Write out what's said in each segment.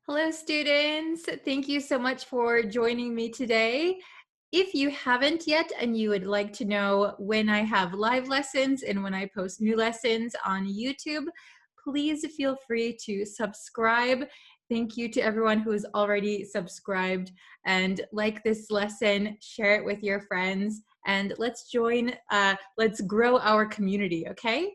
Hello, students. Thank you so much for joining me today. If you haven't yet and you would like to know when I have live lessons and when I post new lessons on YouTube, please feel free to subscribe. Thank you to everyone who has already subscribed, and like this lesson, share it with your friends, and let's grow our community, okay?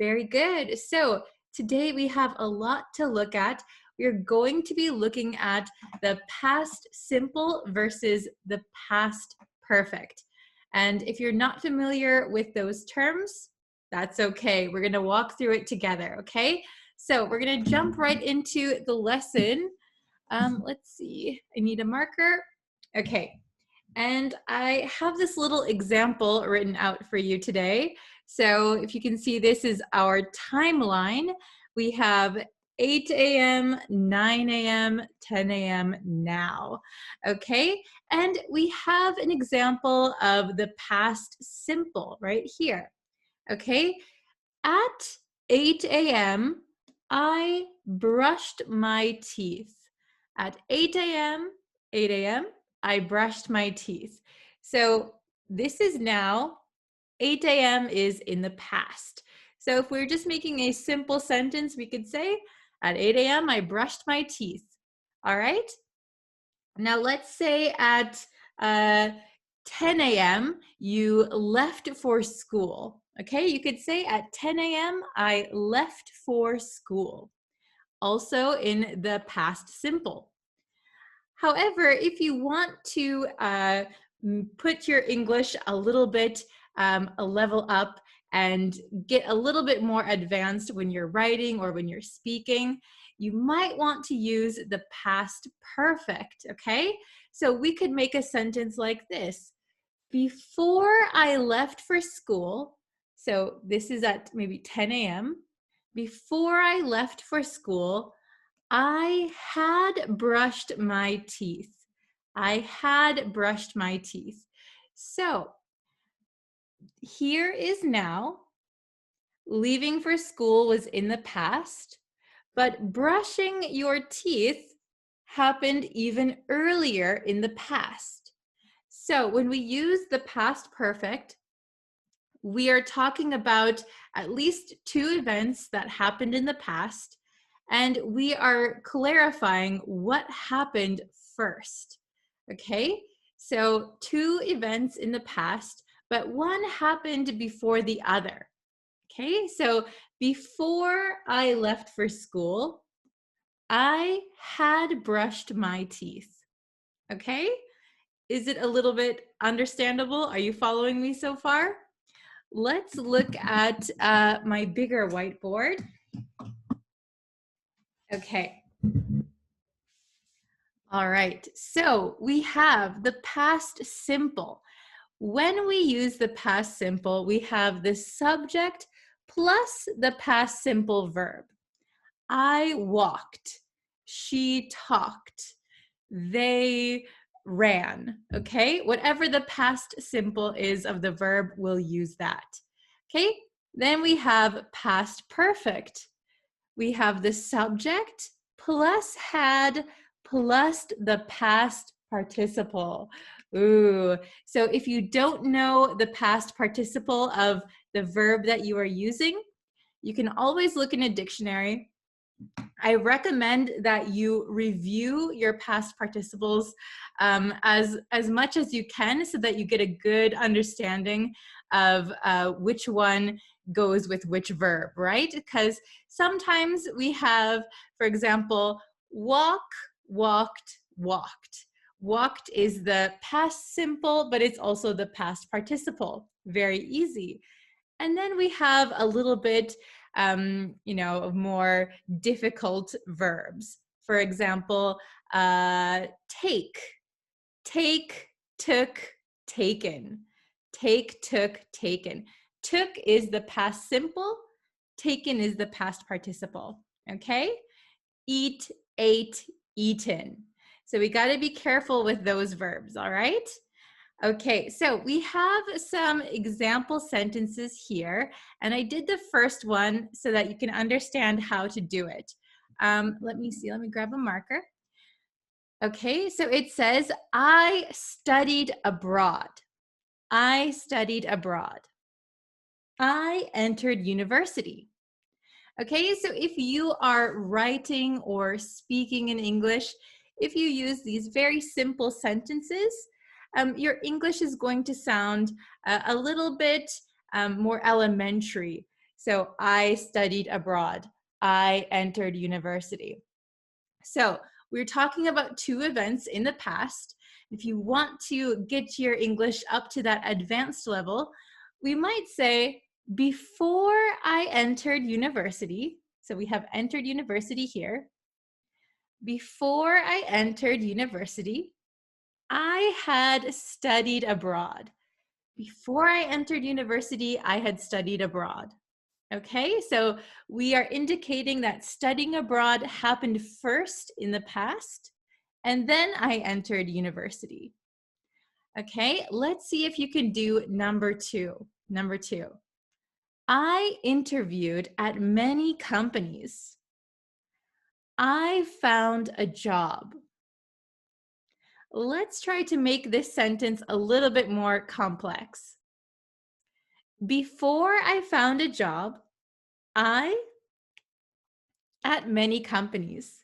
Very good. So today we have a lot to look at. We're going to be looking at the past simple versus the past perfect. And if you're not familiar with those terms, that's okay. We're going to walk through it together, okay? So we're going to jump right into the lesson. Let's see. I need a marker. Okay. And I have this little example written out for you today. So if you can see, this is our timeline. We have 8 a.m., 9 a.m., 10 a.m. now, okay? And we have an example of the past simple right here, okay? At 8 a.m., I brushed my teeth. At 8 a.m., I brushed my teeth. So this is now, 8 a.m. is in the past. So if we're just making a simple sentence, we could say, at 8 a.m., I brushed my teeth. All right? Now let's say at 10 a.m., you left for school. Okay, you could say at 10 a.m., I left for school. Also in the past simple. However, if you want to put your English a little bit a level up and get a little bit more advanced when you're writing or when you're speaking, you might want to use the past perfect, okay? So we could make a sentence like this. Before I left for school, so this is at maybe 10 a.m., before I left for school, I had brushed my teeth. I had brushed my teeth. So here is now. Leaving for school was in the past, but brushing your teeth happened even earlier in the past. So when we use the past perfect, we are talking about at least two events that happened in the past, and we are clarifying what happened first, okay? So two events in the past, but one happened before the other, okay? So before I left for school, I had brushed my teeth, okay? Is it a little bit understandable? Are you following me so far? Let's look at my bigger whiteboard. Okay. All right, so we have the past simple. When we use the past simple, we have the subject plus the past simple verb. I walked, she talked, they ran, okay? Whatever the past simple is of the verb, we'll use that, okay? Then we have past perfect. We have the subject plus had plus the past participle. Ooh, so if you don't know the past participle of the verb that you are using, you can always look in a dictionary. I recommend that you review your past participles as much as you can so that you get a good understanding of which one goes with which verb, right? Because sometimes we have, for example, walk, walked, walked. Walked is the past simple, but it's also the past participle. Very easy. And then we have a little bit of more difficult verbs. For example, take, took, taken. Take, took, taken. Took is the past simple. Taken is the past participle, okay? Eat, ate, eaten. So we got to be careful with those verbs, all right? Okay, so we have some example sentences here, and I did the first one so that you can understand how to do it. Let me see, let me grab a marker. Okay, so it says, I studied abroad. I studied abroad. I entered university. Okay, so if you are writing or speaking in English, if you use these very simple sentences, your English is going to sound a little bit more elementary. So I studied abroad. I entered university. So we're talking about two events in the past. If you want to get your English up to that advanced level, we might say, before I entered university, so we have entered university here. Before I entered university, I had studied abroad. Before I entered university, I had studied abroad. Okay, so we are indicating that studying abroad happened first in the past, and then I entered university. Okay, let's see if you can do number two. Number two. I interviewed at many companies. I found a job. Let's try to make this sentence a little bit more complex. Before I found a job, I at many companies.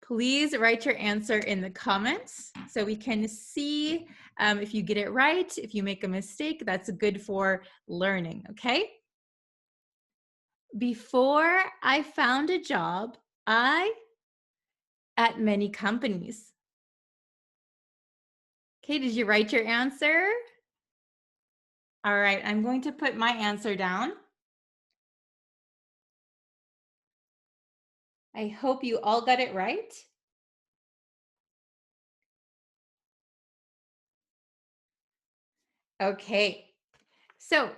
Please write your answer in the comments so we can see if you get it right. If you make a mistake, that's good for learning, okay? Before I found a job, I at many companies. Okay, did you write your answer? All right, I'm going to put my answer down. I hope you all got it right. Okay, so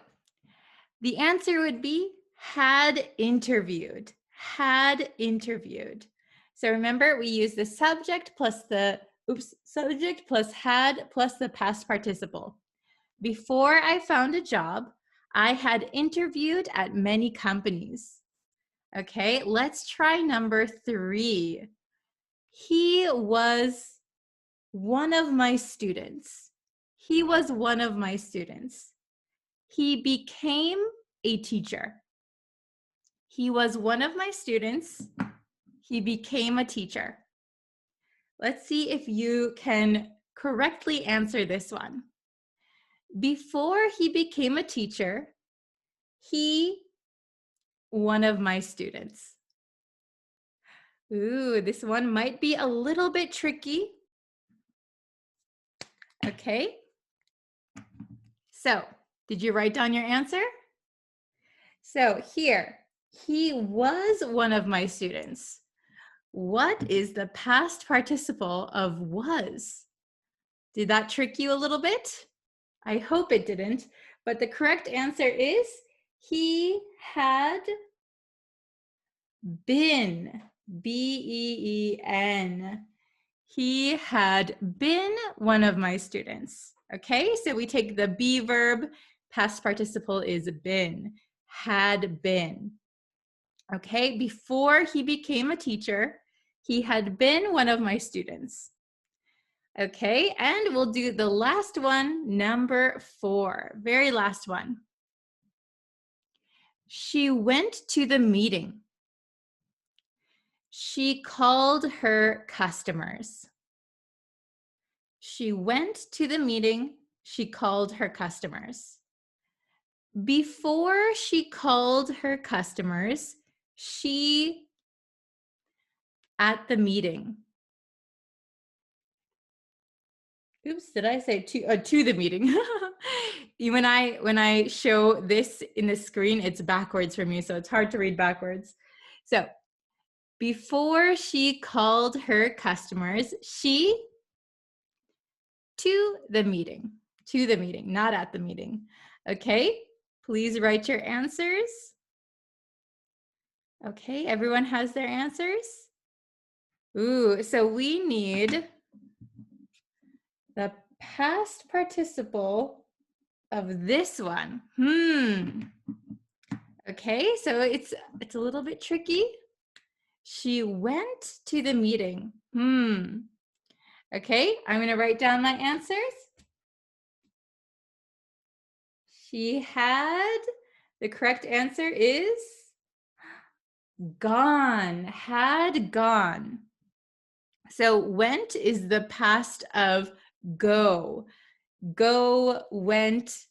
the answer would be had interviewed. Had interviewed. So remember, we use the subject plus the, subject plus had plus the past participle. Before I found a job, I had interviewed at many companies. Okay, let's try number three. He was one of my students. He was one of my students. He became a teacher. He was one of my students. He became a teacher. Let's see if you can correctly answer this one. Before he became a teacher, he, one of my students. Ooh, this one might be a little bit tricky. Okay. So, did you write down your answer? So here, he was one of my students. What is the past participle of was? Did that trick you a little bit? I hope it didn't, but the correct answer is he had been, B-E-E-N. He had been one of my students. Okay, so we take the be verb, past participle is been, had been. Okay, before he became a teacher, he had been one of my students. Okay, and we'll do the last one, number 4, very last one. She went to the meeting. She called her customers. She went to the meeting. She called her customers. Before she called her customers, she at the meeting. Oops, did I say to the meeting? when I show this in the screen, it's backwards for me, so it's hard to read backwards. So before she called her customers, she to the meeting, not at the meeting. Okay, please write your answers. Okay, everyone has their answers? Ooh, so we need the past participle of this one. Okay, so it's a little bit tricky. She went to the meeting. Okay, I'm going to write down my answers. She had, the correct answer is gone, had gone. So went is the past of go. Go, went,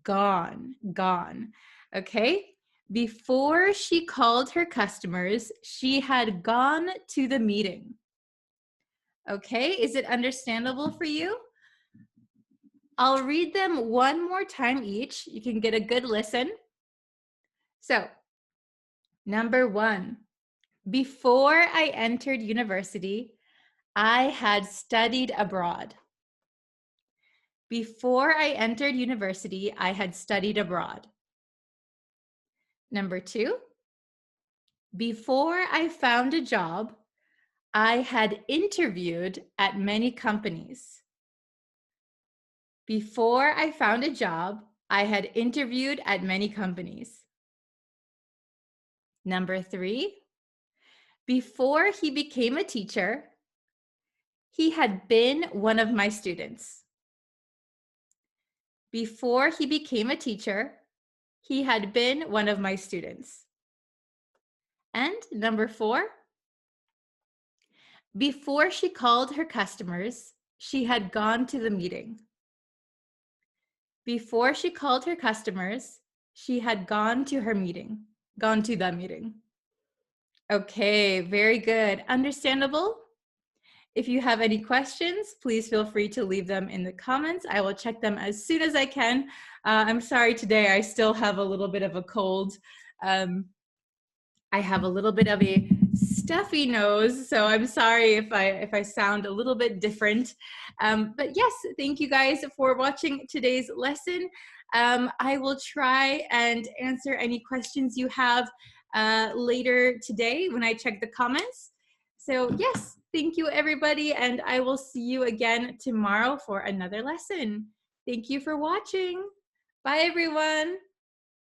gone, gone. Okay. Before she called her customers, she had gone to the meeting. Okay, is it understandable for you? I'll read them one more time each. You can get a good listen. So, number 1, before I entered university, I had studied abroad. Before I entered university, I had studied abroad. Number 2, before I found a job, I had interviewed at many companies. Before I found a job, I had interviewed at many companies. Number 3, before he became a teacher, he had been one of my students. Before he became a teacher, he had been one of my students. And number 4, before she called her customers, she had gone to the meeting. Before she called her customers, she had gone to the meeting. Okay, very good. Understandable? If you have any questions, please feel free to leave them in the comments. I will check them as soon as I can. I'm sorry today, I still have a little bit of a cold. I have a little bit of a stuffy nose, so I'm sorry if I sound a little bit different. But yes, thank you guys for watching today's lesson. I will try and answer any questions you have later today when I check the comments. So yes, thank you everybody, and I will see you again tomorrow for another lesson. Thank you for watching. Bye everyone.